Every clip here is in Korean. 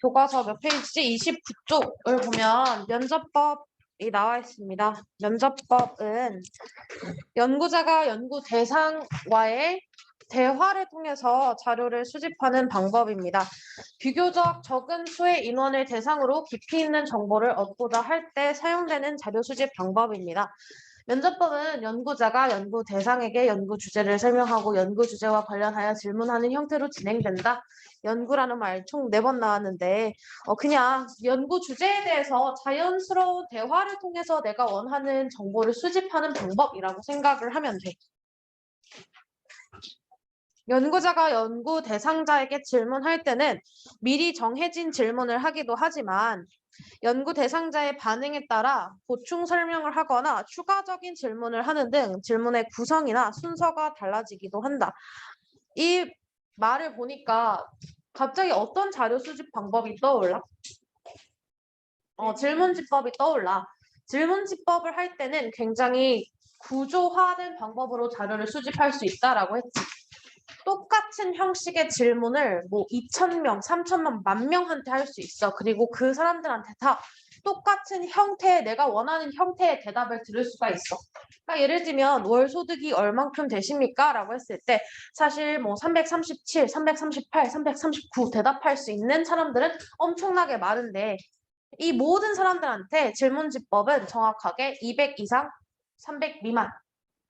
교과서 몇 페이지지? 29쪽을 보면 면접법이 나와 있습니다. 면접법은 연구자가 연구 대상과의 대화를 통해서 자료를 수집하는 방법입니다. 비교적 적은 수의 인원을 대상으로 깊이 있는 정보를 얻고자 할 때 사용되는 자료 수집 방법입니다. 면접법은 연구자가 연구 대상에게 연구 주제를 설명하고 연구 주제와 관련하여 질문하는 형태로 진행된다. 연구라는 말 총 4번 나왔는데 그냥 연구 주제에 대해서 자연스러운 대화를 통해서 내가 원하는 정보를 수집하는 방법이라고 생각을 하면 돼. 연구자가 연구 대상자에게 질문할 때는 미리 정해진 질문을 하기도 하지만 연구 대상자의 반응에 따라 보충 설명을 하거나 추가적인 질문을 하는 등 질문의 구성이나 순서가 달라지기도 한다. 이 말을 보니까 갑자기 어떤 자료 수집 방법이 떠올라? 질문지법이 떠올라. 질문지법을 할 때는 굉장히 구조화된 방법으로 자료를 수집할 수 있다라고 했지. 똑같은 형식의 질문을 2,000명, 3,000명, 10,000명한테 할 수 있어. 그리고 그 사람들한테 다 똑같은 형태의 내가 원하는 형태의 대답을 들을 수가 있어. 그러니까 예를 들면 월 소득이 얼만큼 되십니까? 라고 했을 때 사실 337, 338, 339 대답할 수 있는 사람들은 엄청나게 많은데 이 모든 사람들한테 질문지법은 정확하게 200 이상, 300 미만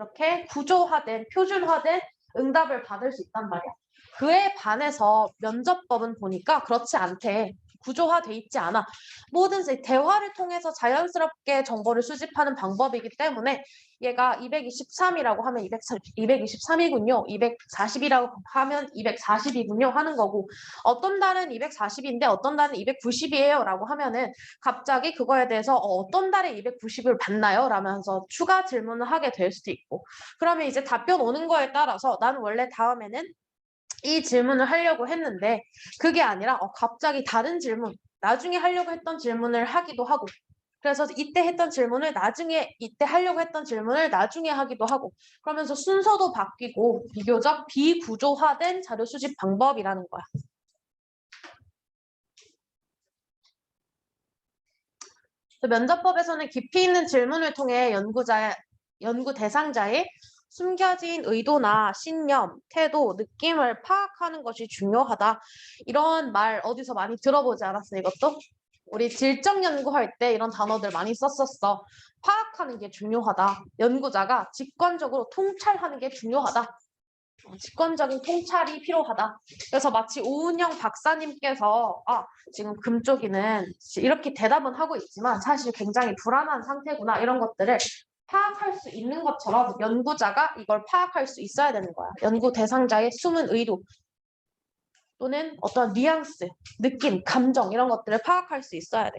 이렇게 구조화된, 표준화된 응답을 받을 수 있단 말이야. 그에 반해서 면접법은 보니까 그렇지 않대. 구조화돼 있지 않아. 모든 대화를 통해서 자연스럽게 정보를 수집하는 방법이기 때문에 얘가 223이라고 하면 223이군요. 240이라고 하면 240이군요. 하는 거고 어떤 달은 240인데 어떤 달은 290이에요. 라고 하면은 갑자기 그거에 대해서 어떤 달에 290을 받나요? 라면서 추가 질문을 하게 될 수도 있고 그러면 이제 답변 오는 거에 따라서 난 원래 다음에는 이 질문을 하려고 했는데 그게 아니라 갑자기 다른 질문, 나중에 하려고 했던 질문을 하기도 하고 그래서 이때 했던 질문을 나중에 이때 하려고 했던 질문을 나중에 하기도 하고 그러면서 순서도 바뀌고 비교적 비구조화된 자료 수집 방법이라는 거야. 면접법에서는 깊이 있는 질문을 통해 연구 대상자의 숨겨진 의도나 신념, 태도, 느낌을 파악하는 것이 중요하다. 이런 말 어디서 많이 들어보지 않았어, 이것도? 우리 질적 연구할 때 이런 단어들 많이 썼었어. 파악하는 게 중요하다. 연구자가 직관적으로 통찰하는 게 중요하다. 직관적인 통찰이 필요하다. 그래서 마치 오은영 박사님께서 지금 금쪽이는 이렇게 대답은 하고 있지만 사실 굉장히 불안한 상태구나 이런 것들을 파악할 수 있는 것처럼 연구자가 이걸 파악할 수 있어야 되는 거야. 연구 대상자의 숨은 의도 또는 어떤 뉘앙스, 느낌, 감정 이런 것들을 파악할 수 있어야 돼.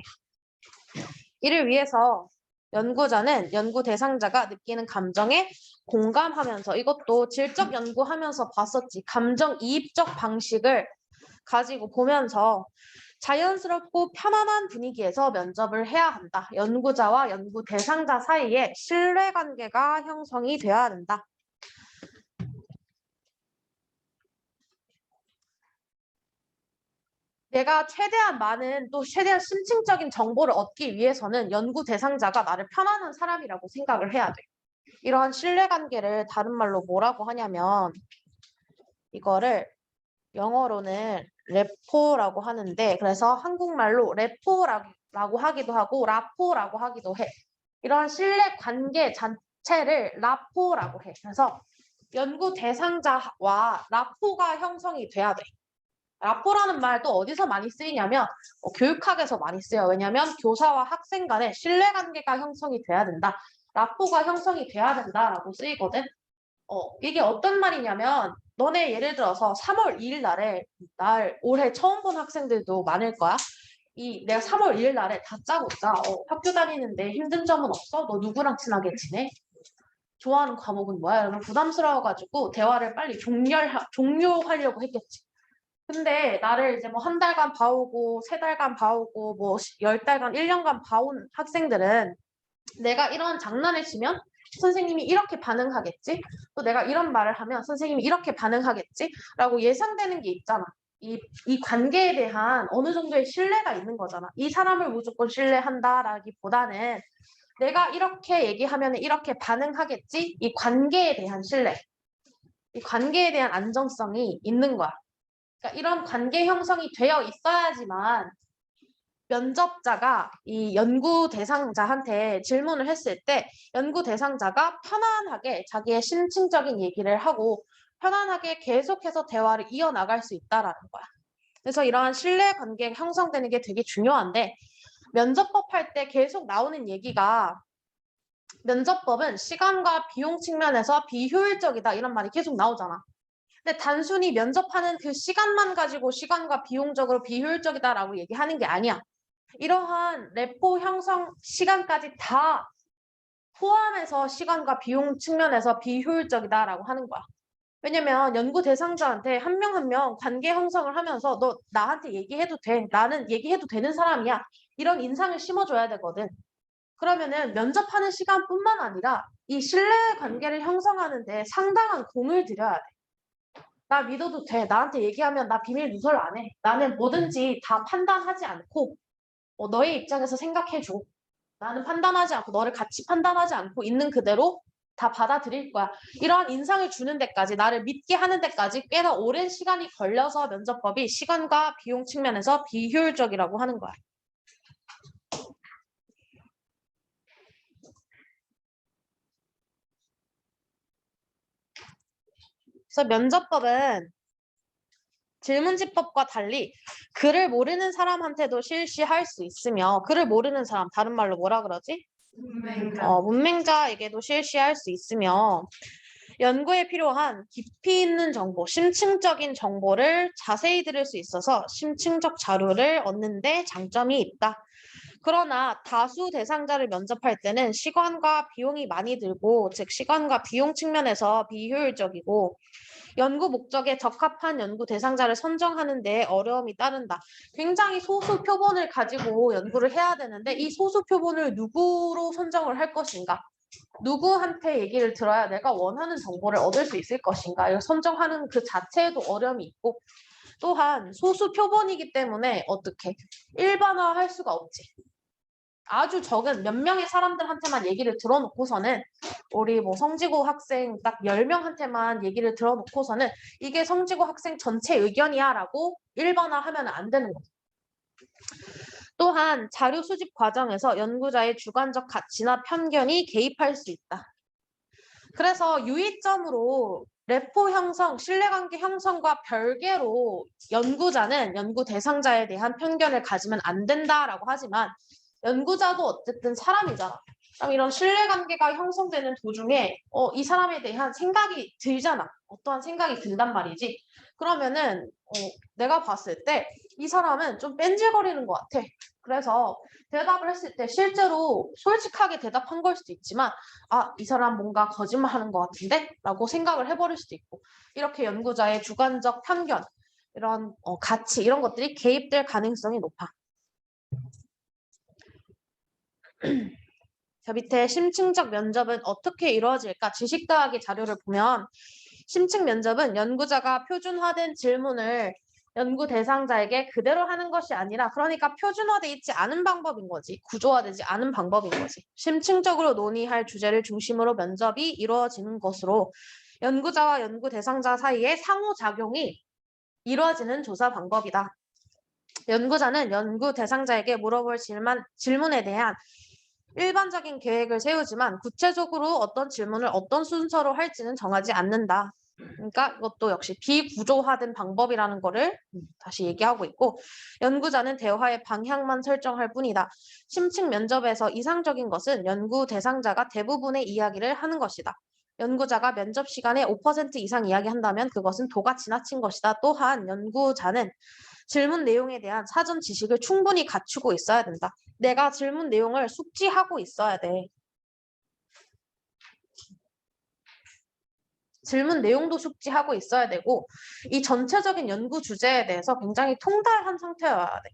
이를 위해서 연구자는 연구 대상자가 느끼는 감정에 공감하면서 이것도 질적 연구하면서 봤었지. 감정이입적 방식을 가지고 보면서 자연스럽고 편안한 분위기에서 면접을 해야 한다. 연구자와 연구 대상자 사이에 신뢰관계가 형성이 되어야 한다. 내가 최대한 심층적인 정보를 얻기 위해서는 연구 대상자가 나를 편안한 사람이라고 생각을 해야 돼. 이러한 신뢰관계를 다른 말로 뭐라고 하냐면 이거를 영어로는 레포라고 하는데 그래서 한국말로 레포라고 하기도 하고 라포라고 하기도 해. 이러한 신뢰관계 자체를 라포라고 해. 그래서 연구 대상자와 라포가 형성이 돼야 돼. 라포라는 말도 어디서 많이 쓰이냐면 교육학에서 많이 쓰여요. 왜냐하면 교사와 학생 간의 신뢰관계가 형성이 돼야 된다. 라포가 형성이 돼야 된다라고 쓰이거든. 이게 어떤 말이냐면 너네 예를 들어서 3월 2일 날에 날 올해 처음 본 학생들도 많을 거야. 내가 3월 2일 날에 다짜고짜 학교 다니는데 힘든 점은 없어? 너 누구랑 친하게 지내? 좋아하는 과목은 뭐야? 이러면 부담스러워가지고 대화를 빨리 종료하려고 했겠지. 근데 나를 이제 한 달간 봐오고 3달간 봐오고 10달간 1년간 봐온 학생들은 내가 이런 장난을 치면 선생님이 이렇게 반응하겠지? 또 내가 이런 말을 하면 선생님이 이렇게 반응하겠지? 라고 예상되는 게 있잖아. 이 관계에 대한 어느 정도의 신뢰가 있는 거잖아. 이 사람을 무조건 신뢰한다라기보다는 내가 이렇게 얘기하면 이렇게 반응하겠지? 이 관계에 대한 신뢰, 이 관계에 대한 안정성이 있는 거야. 그러니까 이런 관계 형성이 되어 있어야지만 면접자가 이 연구 대상자한테 질문을 했을 때 연구 대상자가 편안하게 자기의 심층적인 얘기를 하고 편안하게 계속해서 대화를 이어나갈 수 있다라는 거야. 그래서 이러한 신뢰 관계가 형성되는 게 되게 중요한데 면접법 할 때 계속 나오는 얘기가 면접법은 시간과 비용 측면에서 비효율적이다 이런 말이 계속 나오잖아. 근데 단순히 면접하는 그 시간만 가지고 시간과 비용적으로 비효율적이다라고 얘기하는 게 아니야. 이러한 레포 형성 시간까지 다 포함해서 시간과 비용 측면에서 비효율적이다라고 하는 거야. 왜냐면 연구 대상자한테 한 명 한 명 관계 형성을 하면서 너 나한테 얘기해도 돼. 나는 얘기해도 되는 사람이야. 이런 인상을 심어줘야 되거든. 그러면은 면접하는 시간뿐만 아니라 이 신뢰 관계를 형성하는데 상당한 공을 들여야 돼. 나 믿어도 돼. 나한테 얘기하면 나 비밀 누설 안 해. 나는 뭐든지 다 판단하지 않고 너의 입장에서 생각해줘. 나는 판단하지 않고 너를 같이 판단하지 않고 있는 그대로 다 받아들일 거야. 이러한 인상을 주는 데까지 나를 믿게 하는 데까지 꽤나 오랜 시간이 걸려서 면접법이 시간과 비용 측면에서 비효율적이라고 하는 거야. 그래서 면접법은 질문지법과 달리 글을 모르는 사람한테도 실시할 수 있으며 글을 모르는 사람, 다른 말로 뭐라 그러지? 문맹자에게도 실시할 수 있으며 연구에 필요한 깊이 있는 정보, 심층적인 정보를 자세히 들을 수 있어서 심층적 자료를 얻는 데 장점이 있다. 그러나 다수 대상자를 면접할 때는 시간과 비용이 많이 들고, 즉 시간과 비용 측면에서 비효율적이고 연구 목적에 적합한 연구 대상자를 선정하는 데 어려움이 따른다. 굉장히 소수 표본을 가지고 연구를 해야 되는데 이 소수 표본을 누구로 선정을 할 것인가? 누구한테 얘기를 들어야 내가 원하는 정보를 얻을 수 있을 것인가? 이걸 선정하는 그 자체에도 어려움이 있고 또한 소수 표본이기 때문에 어떻게 일반화할 수가 없지. 아주 적은 몇 명의 사람들한테만 얘기를 들어놓고서는 우리 뭐 성지고 학생 딱 10명한테만 얘기를 들어놓고서는 이게 성지고 학생 전체 의견이야 라고 일반화하면 안 되는 거죠. 또한 자료 수집 과정에서 연구자의 주관적 가치나 편견이 개입할 수 있다. 그래서 유의점으로 레포 형성, 신뢰관계 형성과 별개로 연구자는 연구 대상자에 대한 편견을 가지면 안 된다라고 하지만 연구자도 어쨌든 사람이잖아. 그럼 이런 신뢰관계가 형성되는 도중에 이 사람에 대한 생각이 들잖아. 어떠한 생각이 든단 말이지. 그러면은 내가 봤을 때 이 사람은 좀 뺀질거리는 것 같아. 그래서 대답을 했을 때 실제로 솔직하게 대답한 걸 수도 있지만 이 사람 뭔가 거짓말하는 것 같은데? 라고 생각을 해버릴 수도 있고 이렇게 연구자의 주관적 편견, 이런 가치 이런 것들이 개입될 가능성이 높아. 저 밑에 심층적 면접은 어떻게 이루어질까? 지식 더하기 자료를 보면 심층 면접은 연구자가 표준화된 질문을 연구 대상자에게 그대로 하는 것이 아니라 그러니까 표준화되어 있지 않은 방법인 거지. 구조화되지 않은 방법인 거지. 심층적으로 논의할 주제를 중심으로 면접이 이루어지는 것으로 연구자와 연구 대상자 사이에 상호작용이 이루어지는 조사 방법이다. 연구자는 연구 대상자에게 물어볼 질문에 대한 일반적인 계획을 세우지만 구체적으로 어떤 질문을 어떤 순서로 할지는 정하지 않는다. 그러니까 이것도 역시 비구조화된 방법이라는 거를 다시 얘기하고 있고 연구자는 대화의 방향만 설정할 뿐이다. 심층 면접에서 이상적인 것은 연구 대상자가 대부분의 이야기를 하는 것이다. 연구자가 면접 시간에 5% 이상 이야기한다면 그것은 도가 지나친 것이다. 또한 연구자는 질문 내용에 대한 사전 지식을 충분히 갖추고 있어야 된다. 내가 질문 내용을 숙지하고 있어야 돼. 질문 내용도 숙지하고 있어야 되고 이 전체적인 연구 주제에 대해서 굉장히 통달한 상태여야 돼.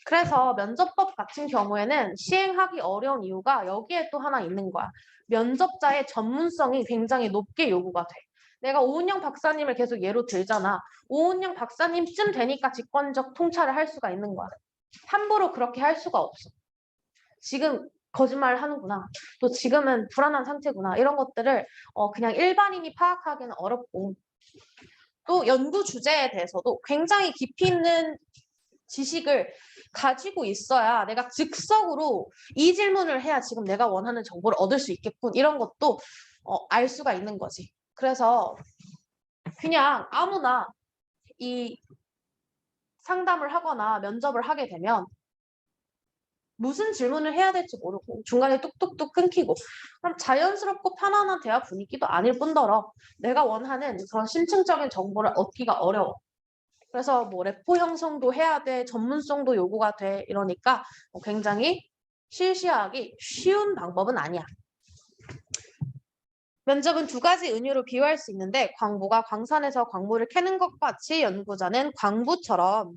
그래서 면접법 같은 경우에는 시행하기 어려운 이유가 여기에 또 하나 있는 거야. 면접자의 전문성이 굉장히 높게 요구가 돼. 내가 오은영 박사님을 계속 예로 들잖아. 오은영 박사님쯤 되니까 직권적 통찰을 할 수가 있는 거야. 함부로 그렇게 할 수가 없어. 지금 거짓말을 하는구나. 또 지금은 불안한 상태구나. 이런 것들을 그냥 일반인이 파악하기는 어렵고, 또 연구 주제에 대해서도 굉장히 깊이 있는 지식을 가지고 있어야 내가 즉석으로 이 질문을 해야 지금 내가 원하는 정보를 얻을 수 있겠군. 이런 것도 알 수가 있는 거지. 그래서 그냥 아무나 이 상담을 하거나 면접을 하게 되면 무슨 질문을 해야 될지 모르고 중간에 뚝뚝뚝 끊기고 그럼 자연스럽고 편안한 대화 분위기도 아닐 뿐더러 내가 원하는 그런 심층적인 정보를 얻기가 어려워. 그래서 뭐 레포 형성도 해야 돼, 전문성도 요구가 돼 이러니까 굉장히 실시하기 쉬운 방법은 아니야. 면접은 두 가지 은유로 비유할 수 있는데 광부가 광산에서 광물을 캐는 것 같이 연구자는 광부처럼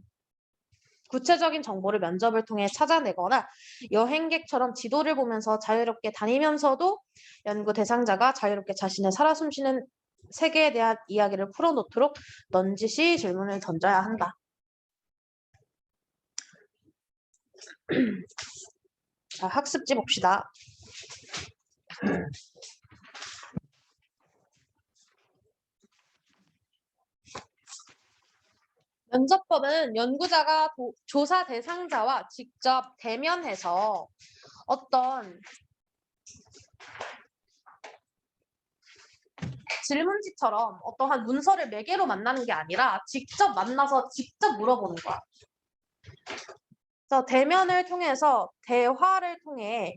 구체적인 정보를 면접을 통해 찾아내거나 여행객처럼 지도를 보면서 자유롭게 다니면서도 연구 대상자가 자유롭게 자신의 살아 숨쉬는 세계에 대한 이야기를 풀어놓도록 넌지시 질문을 던져야 한다. 자, 학습지 봅시다. 면접법은 연구자가 조사 대상자와 직접 대면해서 어떤 질문지처럼 어떠한 문서를 매개로 만나는 게 아니라 직접 만나서 직접 물어보는 거야. 그래서 대면을 통해서 대화를 통해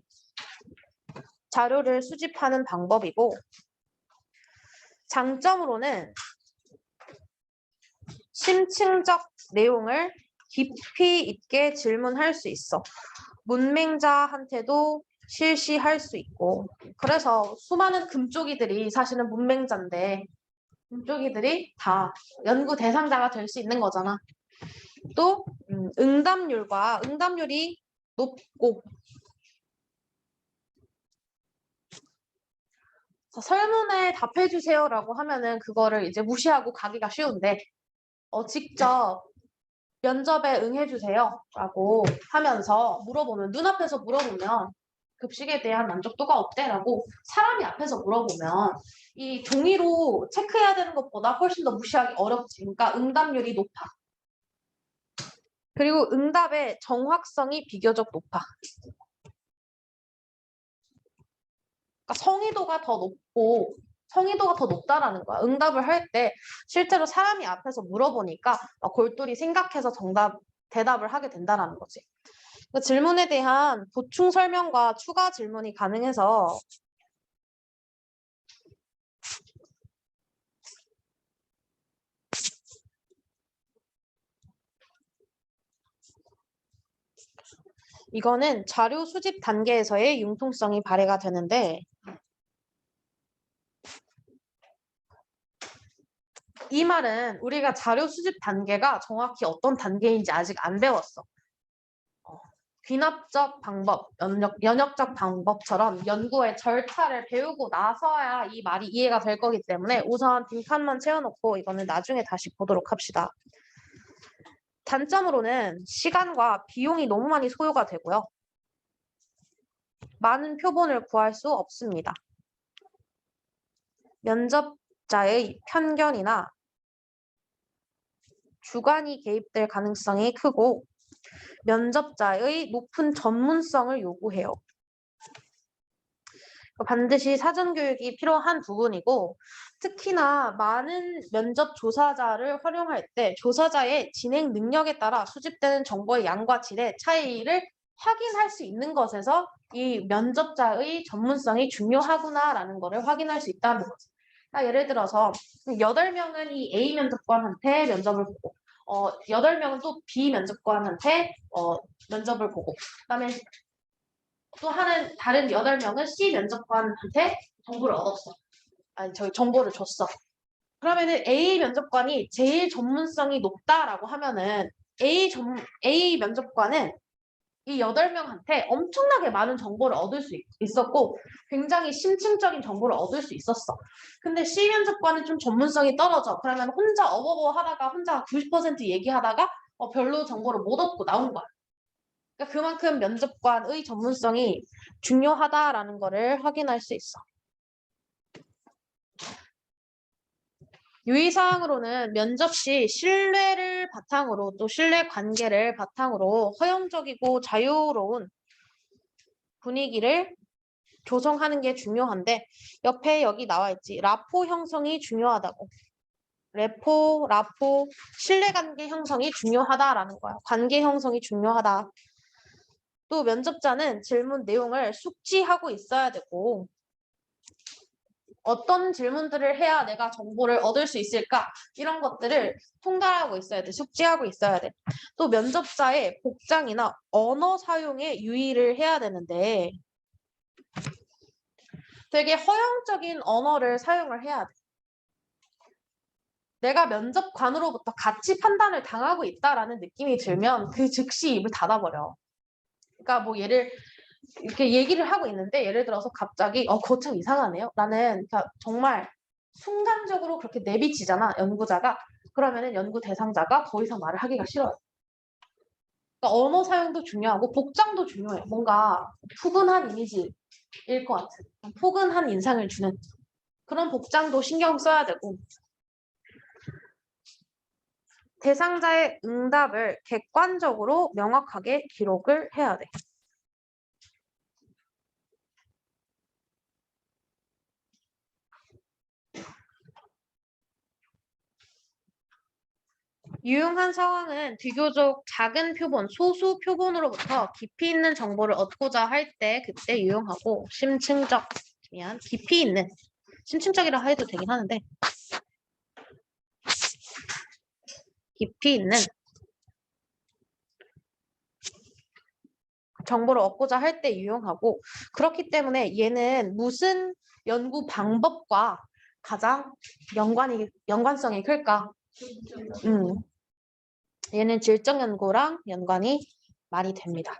자료를 수집하는 방법이고 장점으로는 심층적 내용을 깊이 있게 질문할 수 있어. 문맹자한테도 실시할 수 있고 그래서 수많은 금쪽이들이 사실은 문맹자인데 금쪽이들이 다 연구 대상자가 될 수 있는 거잖아. 또 응답률이 높고 설문에 답해주세요라고 하면은 그거를 이제 무시하고 가기가 쉬운데 직접 면접에 응해주세요라고 하면서 물어보면 눈앞에서 물어보면 급식에 대한 만족도가 어때라고 사람이 앞에서 물어보면 이 종이로 체크해야 되는 것보다 훨씬 더 무시하기 어렵지. 그러니까 응답률이 높아. 그리고 응답의 정확성이 비교적 높아. 그러니까 성의도가 더 높다라는 거야. 응답을 할 때 실제로 사람이 앞에서 물어보니까 골똘히 생각해서 대답을 하게 된다는 거지. 그 질문에 대한 보충 설명과 추가 질문이 가능해서 이거는 자료 수집 단계에서의 융통성이 발휘가 되는데 이 말은 우리가 자료 수집 단계가 정확히 어떤 단계인지 아직 안 배웠어. 귀납적 방법, 연역적 방법처럼 연구의 절차를 배우고 나서야 이 말이 이해가 될 거기 때문에 우선 빈칸만 채워놓고 이거는 나중에 다시 보도록 합시다. 단점으로는 시간과 비용이 너무 많이 소요가 되고요. 많은 표본을 구할 수 없습니다. 면접자의 편견이나 주관이 개입될 가능성이 크고 면접자의 높은 전문성을 요구해요. 반드시 사전교육이 필요한 부분이고 특히나 많은 면접 조사자를 활용할 때 조사자의 진행 능력에 따라 수집되는 정보의 양과 질의 차이를 확인할 수 있는 것에서 이 면접자의 전문성이 중요하구나라는 것을 확인할 수 있다는 거죠. 그러니까 예를 들어서 8명은 이 A 면접관한테 면접을 보고 8명은 또 B 면접관한테 면접을 보고 그다음에 또 다른 8명은 C 면접관한테 정보를 얻었어. 정보를 줬어. 그러면은 A 면접관이 제일 전문성이 높다라고 하면은 A 면접관은 이 8명한테 엄청나게 많은 정보를 얻을 수 있었고 굉장히 심층적인 정보를 얻을 수 있었어. 근데 C 면접관은 좀 전문성이 떨어져. 그러면 혼자 어버버 하다가 혼자 90% 얘기하다가 별로 정보를 못 얻고 나온 거야. 그러니까 그만큼 면접관의 전문성이 중요하다라는 거를 확인할 수 있어. 유의사항으로는 면접 시 신뢰를 바탕으로 또 신뢰 관계를 바탕으로 허용적이고 자유로운 분위기를 조성하는 게 중요한데 옆에 여기 나와 있지. 라포 형성이 중요하다고. 라포, 신뢰관계 형성이 중요하다라는 거야. 관계 형성이 중요하다. 또 면접자는 질문 내용을 숙지하고 있어야 되고 어떤 질문들을 해야 내가 정보를 얻을 수 있을까? 이런 것들을 통달하고 있어야 돼. 숙지하고 있어야 돼. 또 면접자의 복장이나 언어 사용에 유의를 해야 되는데 되게 허용적인 언어를 사용을 해야 돼. 내가 면접관으로부터 가치 판단을 당하고 있다라는 느낌이 들면 그 즉시 입을 닫아버려. 그러니까 뭐 이렇게 얘기를 하고 있는데 예를 들어서 갑자기 그거 참 이상하네요. 나는 그러니까 정말 순간적으로 그렇게 내비치잖아. 연구자가. 그러면은 연구 대상자가 더 이상 말을 하기가 싫어요. 그러니까 언어 사용도 중요하고 복장도 중요해. 뭔가 푸근한 이미지일 것 같은 포근한 인상을 주는 그런 복장도 신경 써야 되고 대상자의 응답을 객관적으로 명확하게 기록을 해야 돼. 유용한 상황은 비교적 작은 표본, 소수 표본으로부터 깊이 있는 정보를 얻고자 할 때 그때 유용하고 깊이 있는 심층적이라 해도 되긴 하는데 깊이 있는 정보를 얻고자 할 때 유용하고 그렇기 때문에 얘는 무슨 연구 방법과 가장 연관성이 클까? 얘는 질적 연구랑 연관이 많이 됩니다.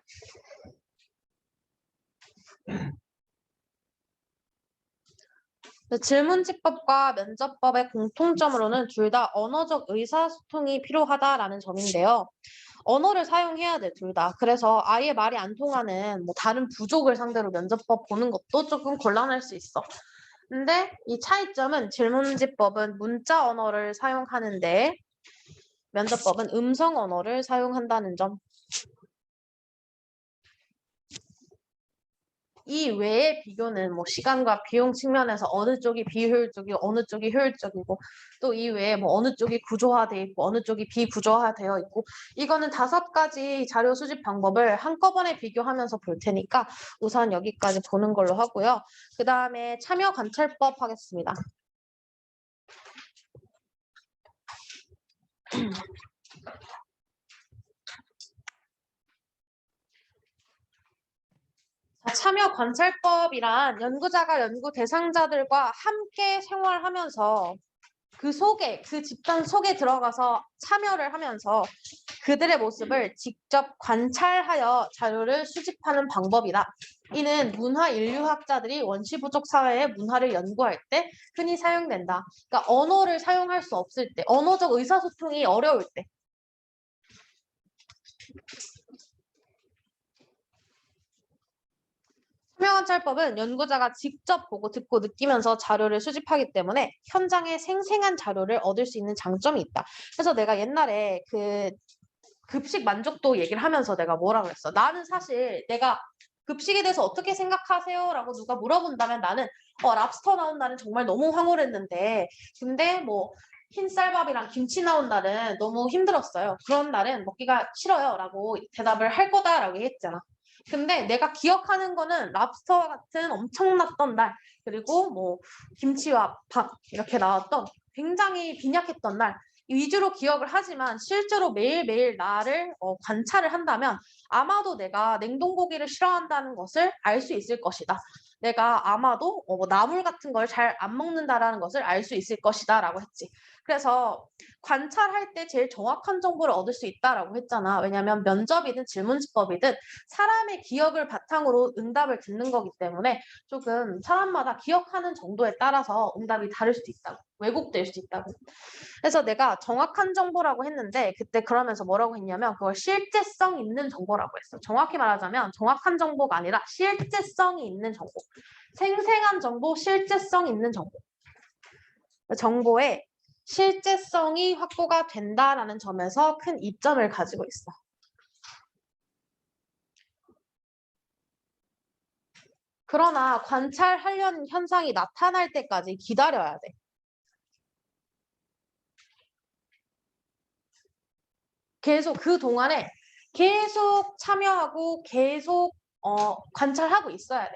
질문지법과 면접법의 공통점으로는 둘 다 언어적 의사소통이 필요하다라는 점인데요. 언어를 사용해야 돼, 둘 다. 그래서 아예 말이 안 통하는 다른 부족을 상대로 면접법 보는 것도 조금 곤란할 수 있어. 근데 이 차이점은 질문지법은 문자 언어를 사용하는데 면접법은 음성 언어를 사용한다는 점. 이 외의 비교는 시간과 비용 측면에서 어느 쪽이 비효율적이고 어느 쪽이 효율적이고 또 이 외에 어느 쪽이 구조화되어 있고 어느 쪽이 비구조화되어 있고 이거는 5가지 자료 수집 방법을 한꺼번에 비교하면서 볼 테니까 우선 여기까지 보는 걸로 하고요. 그 다음에 참여 관찰법 하겠습니다. 참여 관찰법이란 연구자가 연구 대상자들과 함께 생활하면서 그 집단 속에 들어가서 참여를 하면서 그들의 모습을 직접 관찰하여 자료를 수집하는 방법이다. 이는 문화 인류학자들이 원시부족 사회의 문화를 연구할 때 흔히 사용된다. 그러니까 언어를 사용할 수 없을 때, 언어적 의사소통이 어려울 때. 참여관찰법은 연구자가 직접 보고 듣고 느끼면서 자료를 수집하기 때문에 현장에 생생한 자료를 얻을 수 있는 장점이 있다. 그래서 내가 옛날에 그 급식 만족도 얘기를 하면서 내가 뭐라 그랬어. 나는 사실 내가 급식에 대해서 어떻게 생각하세요? 라고 누가 물어본다면 나는 랍스터 나온 날은 정말 너무 황홀했는데 근데 흰쌀밥이랑 김치 나온 날은 너무 힘들었어요. 그런 날은 먹기가 싫어요. 라고 대답을 할 거다라고 했잖아. 근데 내가 기억하는 거는 랍스터와 같은 엄청났던 날 그리고 김치와 밥 이렇게 나왔던 굉장히 빈약했던 날 위주로 기억을 하지만 실제로 매일매일 나를 관찰을 한다면 아마도 내가 냉동고기를 싫어한다는 것을 알 수 있을 것이다. 내가 아마도 뭐 나물 같은 걸 잘 안 먹는다라는 것을 알 수 있을 것이다라고 했지. 그래서 관찰할 때 제일 정확한 정보를 얻을 수 있다라고 했잖아. 왜냐하면 면접이든 질문지법이든 사람의 기억을 바탕으로 응답을 듣는 거기 때문에 조금 사람마다 기억하는 정도에 따라서 응답이 다를 수도 있다고. 왜곡될 수도 있다고. 그래서 내가 정확한 정보라고 했는데 그때 그러면서 뭐라고 했냐면 그걸 실제성 있는 정보라고 했어. 정확히 말하자면 정확한 정보가 아니라 실제성이 있는 정보. 생생한 정보, 실제성 있는 정보. 정보의 실제성이 확보가 된다라는 점에서 큰 이점을 가지고 있어. 그러나 관찰하려는 현상이 나타날 때까지 기다려야 돼. 계속 그 동안에 계속 참여하고 계속 관찰하고 있어야 돼.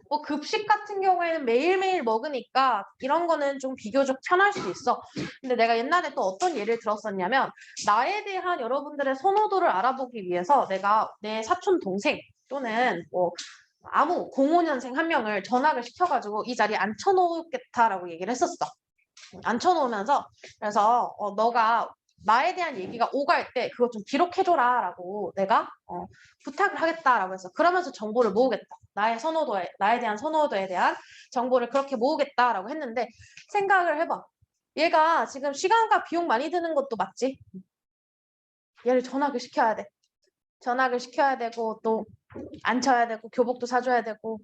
뭐 급식 같은 경우에는 매일매일 먹으니까 이런 거는 좀 비교적 편할 수도 있어. 근데 내가 옛날에 또 어떤 예를 들었었냐면 나에 대한 여러분들의 선호도를 알아보기 위해서 내가 내 사촌 동생 또는 뭐 아무 05년생 한 명을 전학을 시켜가지고 이 자리에 앉혀놓겠다라고 얘기를 했었어. 앉혀놓으면서 그래서 너가 나에 대한 얘기가 오갈 때 그거 좀 기록해줘라라고 내가 부탁을 하겠다라고 해서 그러면서 정보를 모으겠다. 나에 대한 선호도에 대한 정보를 그렇게 모으겠다라고 했는데 생각을 해봐. 얘가 지금 시간과 비용 많이 드는 것도 맞지? 얘를 전학을 시켜야 돼. 전학을 시켜야 되고 또 앉혀야 되고 교복도 사줘야 되고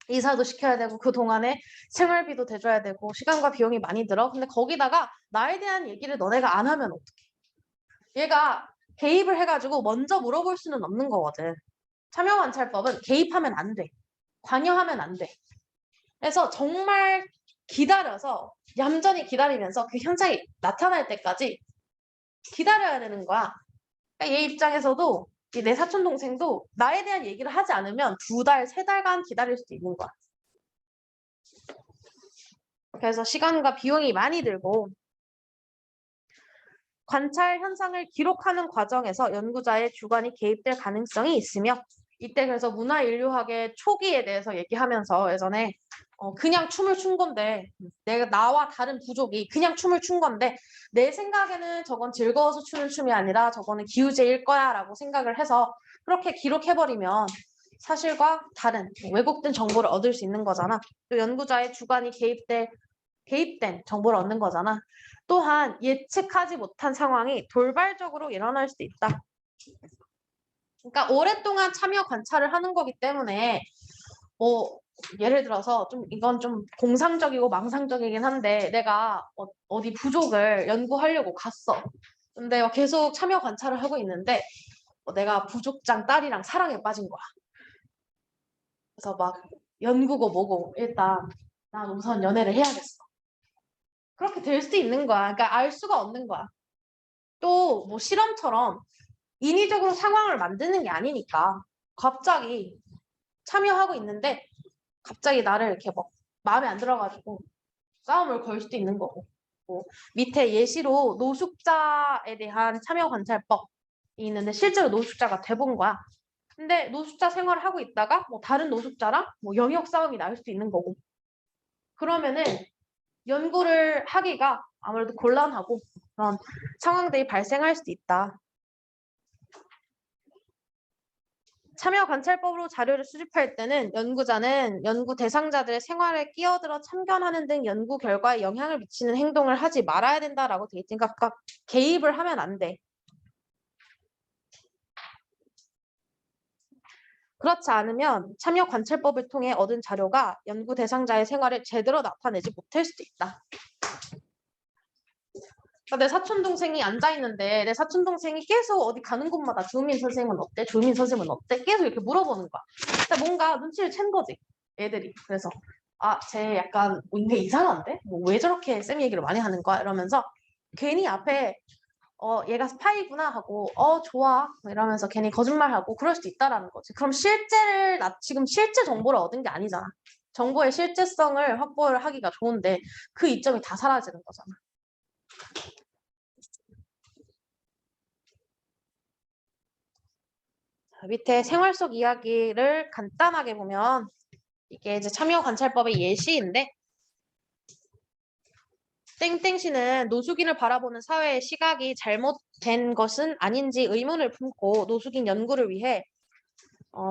이사도 시켜야 되고 그동안에 생활비도 대줘야 되고 시간과 비용이 많이 들어. 근데 거기다가 나에 대한 얘기를 너네가 안 하면 어떡해. 얘가 개입을 해가지고 먼저 물어볼 수는 없는 거거든. 참여관찰법은 개입하면 안 돼. 관여하면 안 돼. 그래서 정말 기다려서 얌전히 기다리면서 그 현상이 나타날 때까지 기다려야 되는 거야. 그러니까 얘 입장에서도 내 사촌 동생도 나에 대한 얘기를 하지 않으면 2달, 3달간 기다릴 수도 있는 거야. 그래서 시간과 비용이 많이 들고 관찰 현상을 기록하는 과정에서 연구자의 주관이 개입될 가능성이 있으며 이때 그래서 문화인류학의 초기에 대해서 얘기하면서 예전에 그냥 춤을 춘 건데 나와 다른 부족이 그냥 춤을 춘 건데 내 생각에는 저건 즐거워서 추는 춤이 아니라 저거는 기우제일 거야 라고 생각을 해서 그렇게 기록해버리면 사실과 다른 왜곡된 정보를 얻을 수 있는 거잖아. 또 연구자의 주관이 개입된 정보를 얻는 거잖아. 또한 예측하지 못한 상황이 돌발적으로 일어날 수도 있다. 그러니까 오랫동안 참여 관찰을 하는 거기 때문에 예를 들어서 좀 이건 좀 공상적이고 망상적이긴 한데 내가 어디 부족을 연구하려고 갔어. 근데 계속 참여 관찰을 하고 있는데 내가 부족장 딸이랑 사랑에 빠진 거야. 그래서 막 연구고 뭐고 일단 난 우선 연애를 해야겠어. 그렇게 될 수도 있는 거야. 그러니까 알 수가 없는 거야. 또 뭐 실험처럼 인위적으로 상황을 만드는 게 아니니까 갑자기 참여하고 있는데 갑자기 나를 이렇게 막 마음에 안 들어가지고 싸움을 걸 수도 있는 거고 뭐 밑에 예시로 노숙자에 대한 참여 관찰법이 있는데 실제로 노숙자가 돼본 거야. 근데 노숙자 생활을 하고 있다가 뭐 다른 노숙자랑 뭐 영역 싸움이 날 수도 있는 거고 그러면은 연구를 하기가 아무래도 곤란하고 그런 상황들이 발생할 수도 있다. 참여관찰법으로 자료를 수집할 때는 연구자는 연구 대상자들의 생활에 끼어들어 참견하는 등 연구 결과에 영향을 미치는 행동을 하지 말아야 된다라고 돼 있으니까 그러니까 개입을 하면 안 돼. 그렇지 않으면 참여관찰법을 통해 얻은 자료가 연구 대상자의 생활을 제대로 나타내지 못할 수도 있다. 내 사촌 동생이 앉아 있는데 내 사촌 동생이 계속 어디 가는 곳마다 주민 선생님은 어때? 주민 선생님은 어때? 계속 이렇게 물어보는 거야. 근데 뭔가 눈치를 챈 거지, 애들이. 그래서 쟤 약간 뭔가 이상한데? 뭐 왜 저렇게 쌤 얘기를 많이 하는 거야? 이러면서 괜히 앞에 얘가 스파이구나 하고 좋아 이러면서 괜히 거짓말하고 그럴 수도 있다라는 거지. 그럼 나 지금 실제 정보를 얻은 게 아니잖아. 정보의 실제성을 확보를 하기가 좋은데 그 이점이 다 사라지는 거잖아. 밑에 생활 속 이야기를 간단하게 보면 이게 이제 참여관찰법의 예시인데 땡땡씨는 노숙인을 바라보는 사회의 시각이 잘못된 것은 아닌지 의문을 품고 노숙인 연구를 위해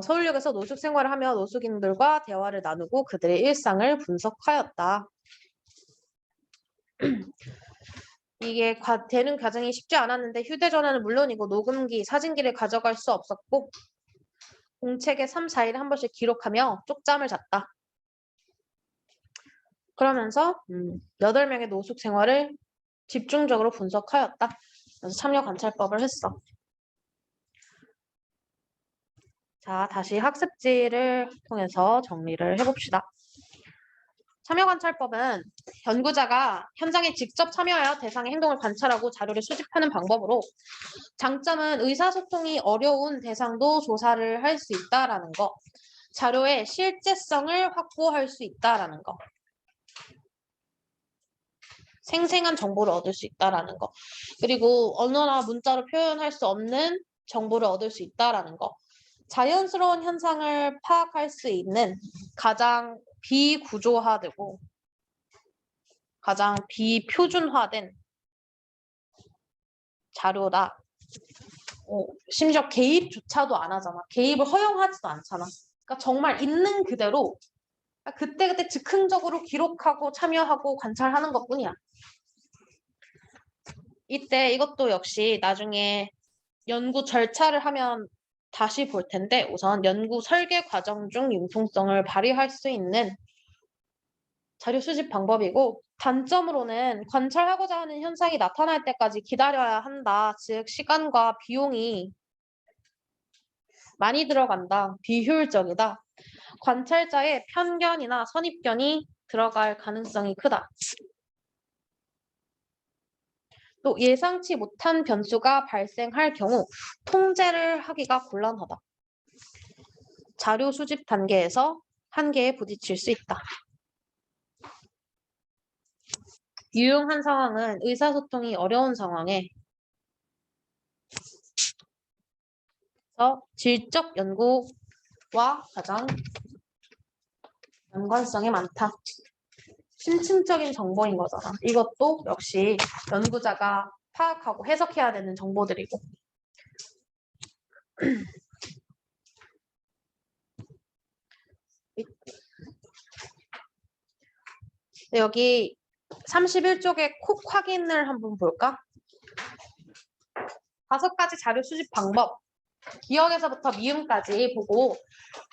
서울역에서 노숙 생활을 하며 노숙인들과 대화를 나누고 그들의 일상을 분석하였다. 이게 되는 과정이 쉽지 않았는데 휴대전화는 물론이고 녹음기, 사진기를 가져갈 수 없었고 공책에 3, 4일에 한 번씩 기록하며 쪽잠을 잤다. 그러면서 8명의 노숙 생활을 집중적으로 분석하였다. 그래서 참여관찰법을 했어. 자, 다시 학습지를 통해서 정리를 해봅시다. 참여관찰법은 연구자가 현장에 직접 참여하여 대상의 행동을 관찰하고 자료를 수집하는 방법으로 장점은 의사소통이 어려운 대상도 조사를 할 수 있다라는 거, 자료의 실제성을 확보할 수 있다라는 거, 생생한 정보를 얻을 수 있다라는 거, 그리고 언어나 문자로 표현할 수 없는 정보를 얻을 수 있다라는 거, 자연스러운 현상을 파악할 수 있는 가장 비구조화되고 가장 비표준화된 자료다. 심지어 개입조차도 안 하잖아. 개입을 허용하지도 않잖아. 그러니까 정말 있는 그대로 그때그때 즉흥적으로 기록하고 참여하고 관찰하는 것뿐이야. 이때 이것도 역시 나중에 연구 절차를 하면 다시 볼 텐데 우선 연구 설계 과정 중 융통성을 발휘할 수 있는 자료 수집 방법이고 단점으로는 관찰하고자 하는 현상이 나타날 때까지 기다려야 한다. 즉 시간과 비용이 많이 들어간다. 비효율적이다. 관찰자의 편견이나 선입견이 들어갈 가능성이 크다. 또 예상치 못한 변수가 발생할 경우 통제를 하기가 곤란하다. 자료 수집 단계에서 한계에 부딪힐 수 있다. 유용한 상황은 의사소통이 어려운 상황에 질적 연구와 가장 연관성이 많다. 심층적인 정보인 거잖아. 이것도 역시 연구자가 파악하고 해석해야 되는 정보들이고. 여기 31쪽에 콕 확인을 한번 볼까? 5가지 자료 수집 방법. 기억에서부터 미음까지 보고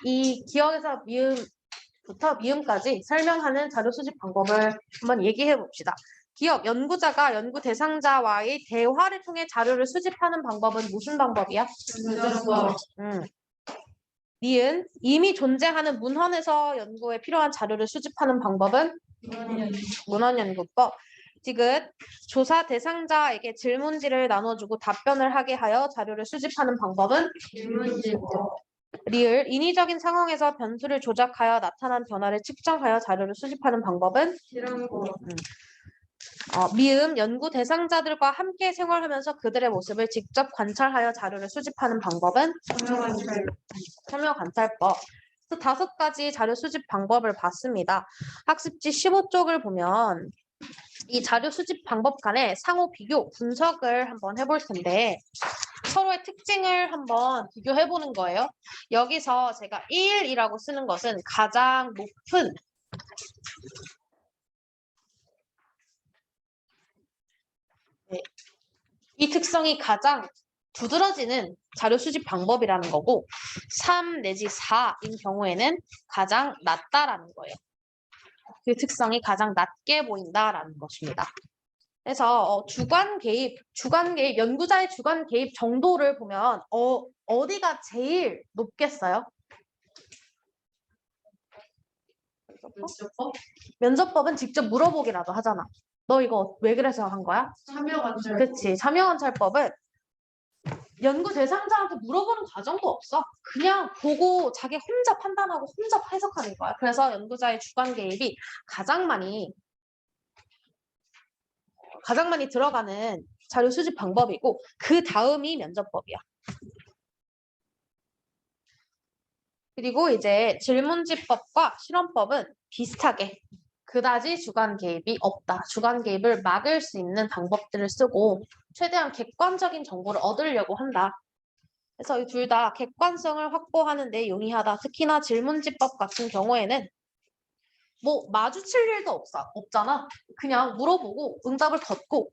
이 기억에서 미음부터 미음까지 설명하는 자료 수집 방법을 한번 얘기해 봅시다. 기억, 연구자가 연구 대상자와의 대화를 통해 자료를 수집하는 방법은 무슨 방법이야? 니은, 이미 존재하는 문헌에서 연구에 필요한 자료를 수집하는 방법은? 문헌연구법. 디귿, 조사 대상자에게 질문지를 나눠주고 답변을 하게 하여 자료를 수집하는 방법은? 리을, 인위적인 상황에서 변수를 조작하여 나타난 변화를 측정하여 자료를 수집하는 방법은? 미음, 연구 대상자들과 함께 생활하면서 그들의 모습을 직접 관찰하여 자료를 수집하는 방법은? 참여관찰법. 5가지 자료 수집 방법을 봤습니다. 학습지 15쪽을 보면 이 자료 수집 방법 간의 상호 비교, 분석을 한번 해볼 텐데 서로의 특징을 한번 비교해 보는 거예요. 여기서 제가 1이라고 쓰는 것은 가장 높은 이 특성이 가장 두드러지는 자료 수집 방법이라는 거고 3 내지 4인 경우에는 가장 낮다라는 거예요. 그 특성이 가장 낮게 보인다라는 것입니다. 그래서 주관 개입, 연구자의 주관 개입 정도를 보면 어디가 제일 높겠어요? 면접법은 직접 물어보기라도 하잖아. 너 이거 왜 그래서 한 거야? 참여관찰법. 그치. 참여관찰법은 연구 대상자한테 물어보는 과정도 없어. 그냥 보고 자기 혼자 판단하고 혼자 해석하는 거야. 그래서 연구자의 주관 개입이 가장 많이 들어가는 자료 수집 방법이고 그 다음이 면접법이야. 그리고 이제 질문지법과 실험법은 비슷하게 그다지 주관 개입이 없다. 주관 개입을 막을 수 있는 방법들을 쓰고 최대한 객관적인 정보를 얻으려고 한다. 그래서 이 둘 다 객관성을 확보하는 데 용이하다. 특히나 질문지법 같은 경우에는 뭐 마주칠 일도 없잖아. 그냥 물어보고 응답을 덧고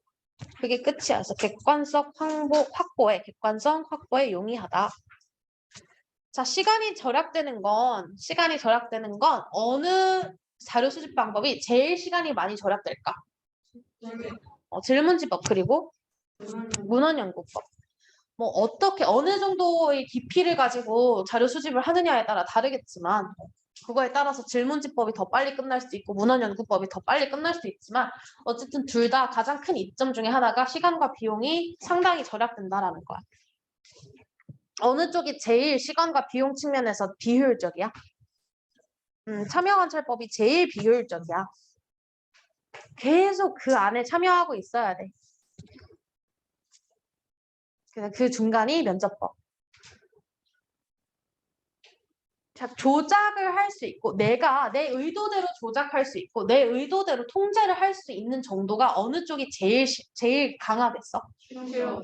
그게 끝이야. 그래서 객관성 확보에 용이하다. 자, 시간이 절약되는 건 어느 자료 수집 방법이 제일 시간이 많이 절약될까? 질문지법 그리고 문헌연구법. 뭐 어떻게 어느 정도의 깊이를 가지고 자료 수집을 하느냐에 따라 다르겠지만 그거에 따라서 질문지법이 더 빨리 끝날 수도 있고 문헌연구법이 더 빨리 끝날 수도 있지만 어쨌든 둘 다 가장 큰 이점 중에 하나가 시간과 비용이 상당히 절약된다라는 거야. 어느 쪽이 제일 시간과 비용 측면에서 비효율적이야? 참여관찰법이 제일 비효율적이야. 계속 그 안에 참여하고 있어야 돼. 그 중간이 면접법. 자, 조작을 할 수 있고 내가 내 의도대로 조작할 수 있고 내 의도대로 통제를 할 수 있는 정도가 어느 쪽이 제일 강하겠어?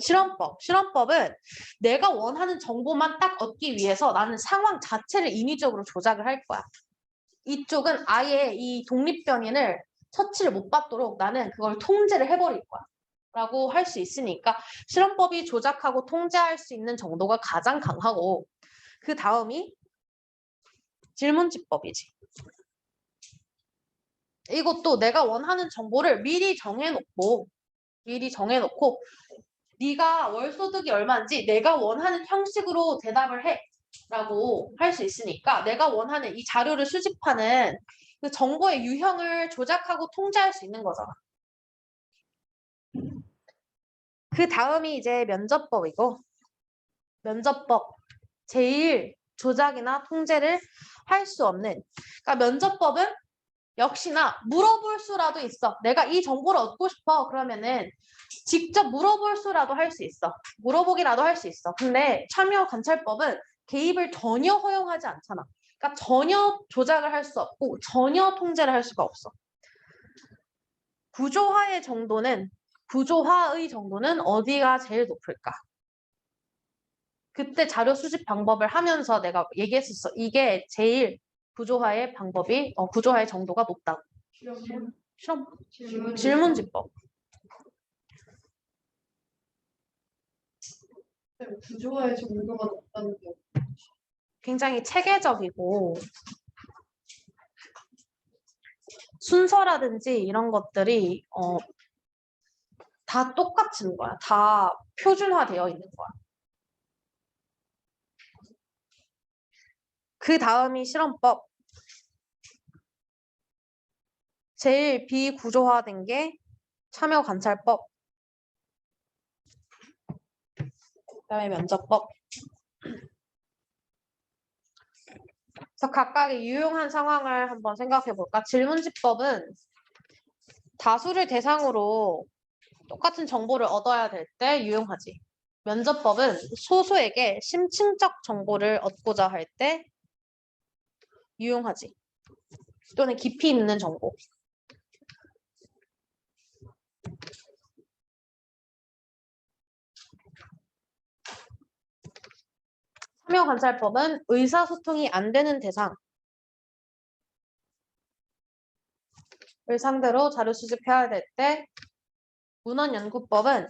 실험법. 실험법은 내가 원하는 정보만 딱 얻기 위해서 나는 상황 자체를 인위적으로 조작을 할 거야. 이쪽은 아예 이 독립변인을 처치를 못 받도록 나는 그걸 통제를 해버릴 거야. 라고 할 수 있으니까 실험법이 조작하고 통제할 수 있는 정도가 가장 강하고 그 다음이 질문지법이지. 이것도 내가 원하는 정보를 미리 정해놓고 네가 월소득이 얼마인지 내가 원하는 형식으로 대답을 해 라고 할 수 있으니까 내가 원하는 이 자료를 수집하는 그 정보의 유형을 조작하고 통제할 수 있는 거잖아. 그 다음이 이제 면접법이고 면접법 제일 조작이나 통제를 할 수 없는 그러니까 면접법은 역시나 물어볼 수라도 있어. 내가 이 정보를 얻고 싶어. 그러면은 직접 물어볼 수라도 할 수 있어. 물어보기라도 할 수 있어. 근데 참여 관찰법은 개입을 전혀 허용하지 않잖아. 그러니까 전혀 조작을 할 수 없고 전혀 통제를 할 수가 없어. 구조화의 정도는 어디가 제일 높을까? 그때 자료 수집 방법을 하면서 내가 얘기했었어. 이게 제일 구조화의 정도가 높다고. 실험. 질문지법. 구조화의 정도가 높다는 게 굉장히 체계적이고 순서라든지 이런 것들이 다 똑같은 거야. 다 표준화되어 있는 거야. 그 다음이 실험법. 제일 비구조화된 게 참여관찰법. 그다음에 면접법. 그래서 각각의 유용한 상황을 한번 생각해 볼까? 질문지법은 다수를 대상으로 똑같은 정보를 얻어야 될 때 유용하지. 면접법은 소수에게 심층적 정보를 얻고자 할 때 유용하지. 또는 깊이 있는 정보. 참여관찰법은 의사소통이 안 되는 대상을 상대로 자료 수집해야 될 때, 문헌연구법은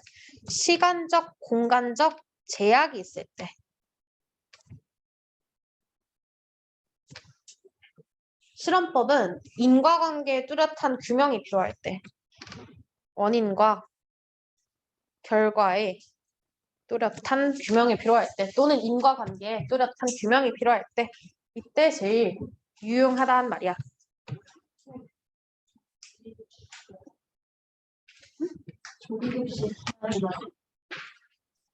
시간적, 공간적 제약이 있을 때, 실험법은 인과관계의 뚜렷한 규명이 필요할 때, 원인과 결과의 뚜렷한 규명이 필요할 때, 또는 인과관계의 뚜렷한 규명이 필요할 때, 이때 제일 유용하단 말이야. 조기급식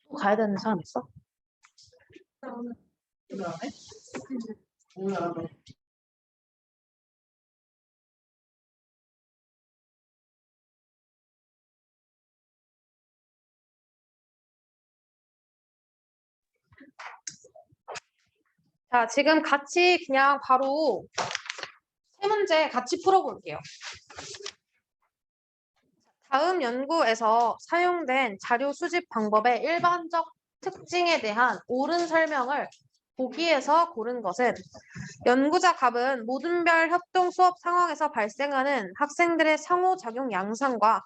또 가야 되는 사람 있어? 오늘 안 해? 자, 지금 같이 그냥 바로 세 문제 같이 풀어볼게요. 다음 연구에서 사용된 자료 수집 방법의 일반적 특징에 대한 옳은 설명을 보기에서 고른 것은 연구자 갑은 모든 별 협동 수업 상황에서 발생하는 학생들의 상호작용 양상과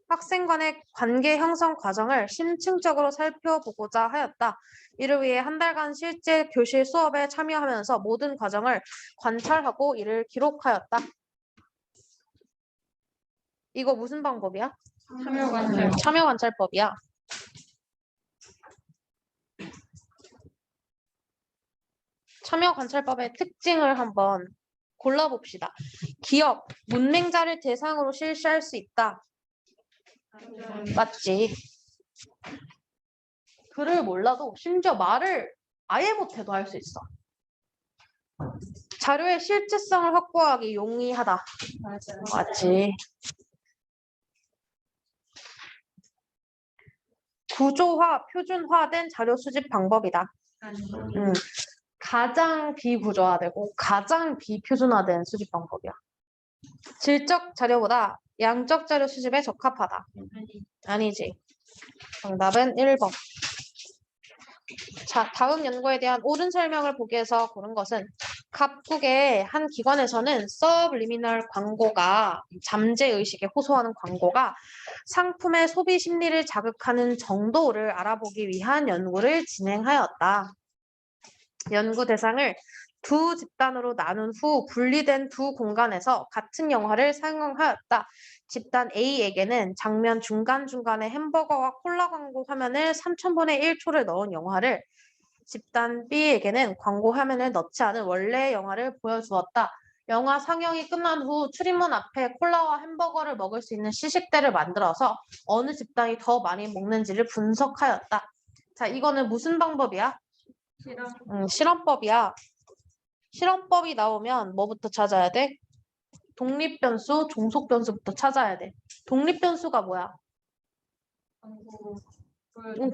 학생 간의 관계 형성 과정을 심층적으로 살펴보고자 하였다. 이를 위해 한 달간 실제 교실 수업에 참여하면서 모든 과정을 관찰하고 이를 기록하였다. 이거 무슨 방법이야? 참여 관찰. 참여 관찰법이야. 참여 관찰법의 특징을 한번 골라봅시다. 기업, 문맹자를 대상으로 실시할 수 있다. 맞지? 글을 몰라도 심지어 말을 아예 못해도 할 수 있어. 자료의 실질성을 확보하기 용이하다. 맞아요. 맞지? 구조화, 표준화된 자료 수집 방법이다. 가장 비구조화되고 가장 비표준화된 수집 방법이야. 질적 자료보다 양적 자료 수집에 적합하다. 아니지. 정답은 1번. 자, 다음 연구에 대한 옳은 설명을 보기에서 고른 것은 각국의 한 기관에서는 서브리미널 광고가 잠재의식에 호소하는 광고가 상품의 소비 심리를 자극하는 정도를 알아보기 위한 연구를 진행하였다. 연구 대상을 두 집단으로 나눈 후 분리된 두 공간에서 같은 영화를 상영하였다. 집단 A에게는 장면 중간중간에 햄버거와 콜라 광고 화면을 3000분의 1초를 넣은 영화를, 집단 B에게는 광고 화면을 넣지 않은 원래의 영화를 보여주었다. 영화 상영이 끝난 후 출입문 앞에 콜라와 햄버거를 먹을 수 있는 시식대를 만들어서 어느 집단이 더 많이 먹는지를 분석하였다. 자, 이거는 무슨 방법이야? 실험법이야. 실험법이 나오면 뭐부터 찾아야 돼? 독립변수, 종속변수부터 찾아야 돼. 독립변수가 뭐야?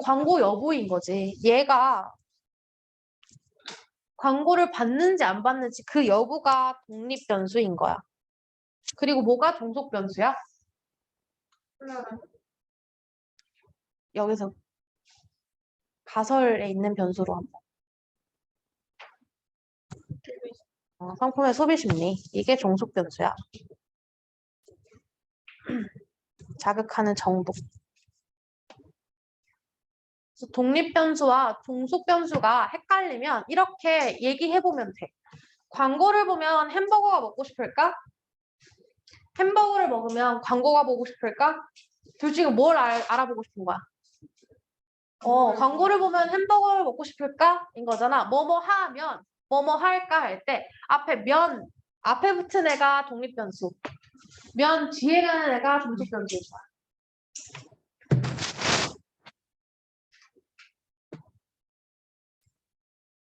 광고 여부인 거지. 얘가 광고를 받는지 안 받는지 그 여부가 독립변수인 거야. 그리고 뭐가 종속변수야? 여기서 가설에 있는 변수로 한번. 상품의 소비 심리. 이게 종속변수야. 자극하는 정도. 그래서 독립변수와 종속변수가 헷갈리면 이렇게 얘기해보면 돼. 광고를 보면 햄버거가 먹고 싶을까? 햄버거를 먹으면 광고가 보고 싶을까? 둘 중에 뭘 알아보고 싶은 거야? 광고를 보면 햄버거를 먹고 싶을까? 인 거잖아. 뭐뭐 하면, 뭐뭐 할까 할 때 앞에 붙은 애가 독립변수. 면 뒤에 가는 애가 종속변수인 거야.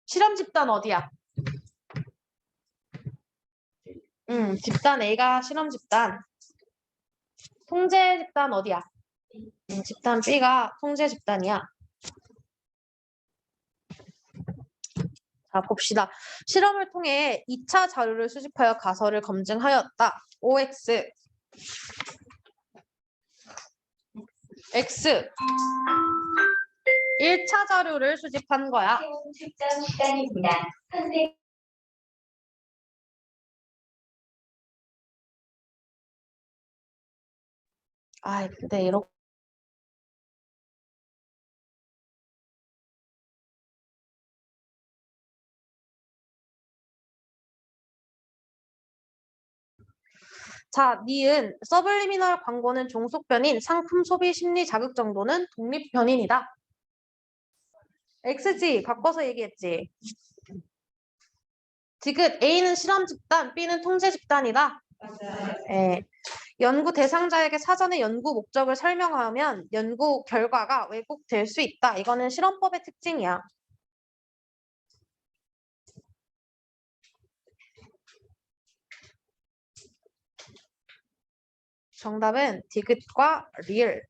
실험 집단 어디야? 집단 A가 실험 집단. 통제 집단 어디야? 집단 B가 통제 집단이야. 자, 봅시다. 실험을 통해 2차 자료를 수집하여 가설을 검증하였다. OX X 1차 자료를 수집한 거야. 측정 시간입니다. 선생님. 근데 이렇게 자, 니은 서블리미널 광고는 종속변인, 상품 소비 심리 자극 정도는 독립변인이다. X지, 바꿔서 얘기했지. 디귿 A는 실험 집단, B는 통제 집단이다. 예. 연구 대상자에게 사전에 연구 목적을 설명하면 연구 결과가 왜곡될 수 있다. 이거는 실험법의 특징이야. 정답은 디귿과 리을.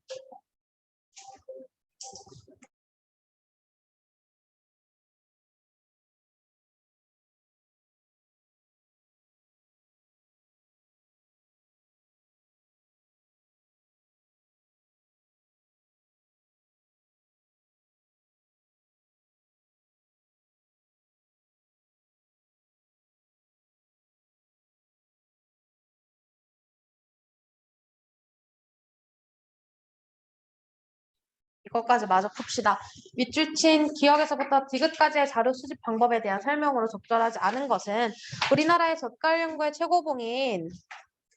이것까지 마저 풉시다. 밑줄 친 기역에서부터 디귿까지의 자료 수집 방법에 대한 설명으로 적절하지 않은 것은 우리나라의 젓갈 연구의 최고봉인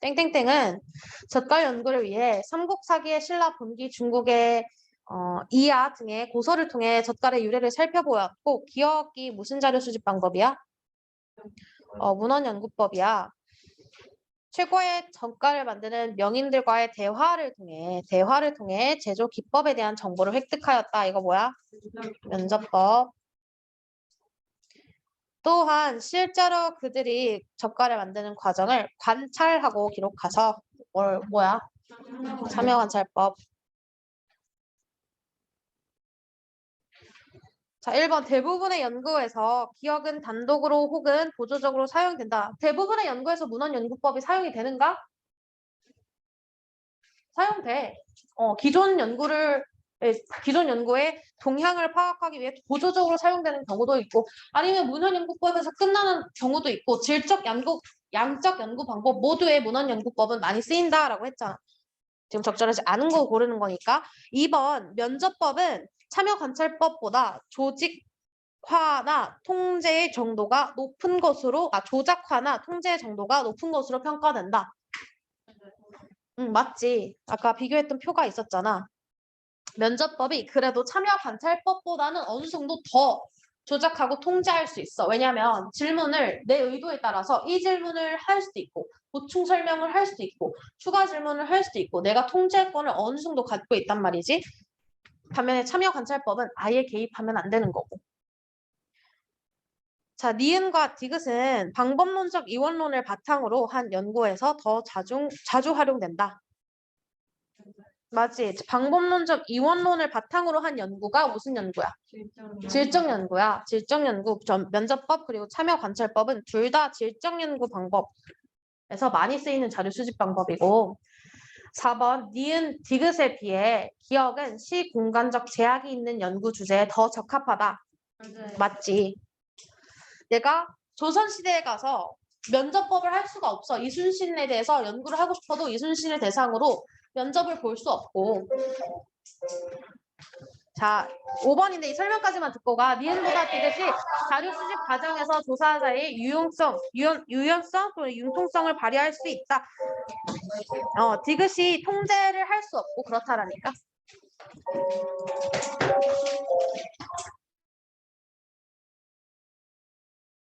땡땡땡은 젓갈 연구를 위해 삼국사기의 신라, 본기, 중국의 이하 등의 고서를 통해 젓갈의 유래를 살펴보았고 기역이 무슨 자료 수집 방법이야? 문헌 연구법이야. 최고의 젓갈을 만드는 명인들과의 대화를 통해 제조 기법에 대한 정보를 획득하였다. 이거 뭐야? 면접법. 또한 실제로 그들이 젓갈을 만드는 과정을 관찰하고 기록해서 뭐야? 참여관찰법. 자, 1번 대부분의 연구에서 기역은 단독으로 혹은 보조적으로 사용된다. 대부분의 연구에서 문헌 연구법이 사용이 되는가? 사용돼. 기존 연구의 동향을 파악하기 위해 보조적으로 사용되는 경우도 있고 아니면 문헌 연구법에서 끝나는 경우도 있고 양적 연구 방법 모두의 문헌 연구법은 많이 쓰인다라고 했잖아. 지금 적절하지 않은 거 고르는 거니까. 2번 면접법은 참여관찰법보다 조직화나 통제의 정도가 높은 것으로 조작화나 통제의 정도가 높은 것으로 평가된다. 응, 맞지. 아까 비교했던 표가 있었잖아. 면접법이 그래도 참여관찰법보다는 어느 정도 더 조작하고 통제할 수 있어. 왜냐하면 질문을 내 의도에 따라서 이 질문을 할 수도 있고 보충 설명을 할 수도 있고 추가 질문을 할 수도 있고 내가 통제권을 어느 정도 갖고 있단 말이지. 반면에 참여관찰법은 아예 개입하면 안 되는 거고. 자, 니은과 디귿은 방법론적 이원론을 바탕으로 한 연구에서 더 자주 활용된다. 맞지? 방법론적 이원론을 바탕으로 한 연구가 무슨 연구야? 질적 연구야. 질적 연구, 면접법 그리고 참여관찰법은 둘 다 질적 연구 방법에서 많이 쓰이는 자료 수집 방법이고 4번 니은 디귿에 비해 기역은 시공간적 제약이 있는 연구 주제에 더 적합하다. 맞지? 내가 조선시대에 가서 면접법을 할 수가 없어. 이순신에 대해서 연구를 하고 싶어도 이순신을 대상으로 면접을 볼 수 없고. 자, 5번인데 이 설명까지만 듣고 가. 니은보다 디귿이 자료 수집 과정에서 조사자의 유연성 또는 융통성을 발휘할 수 있다. 디귿이 통제를 할 수 없고 그렇다라니까.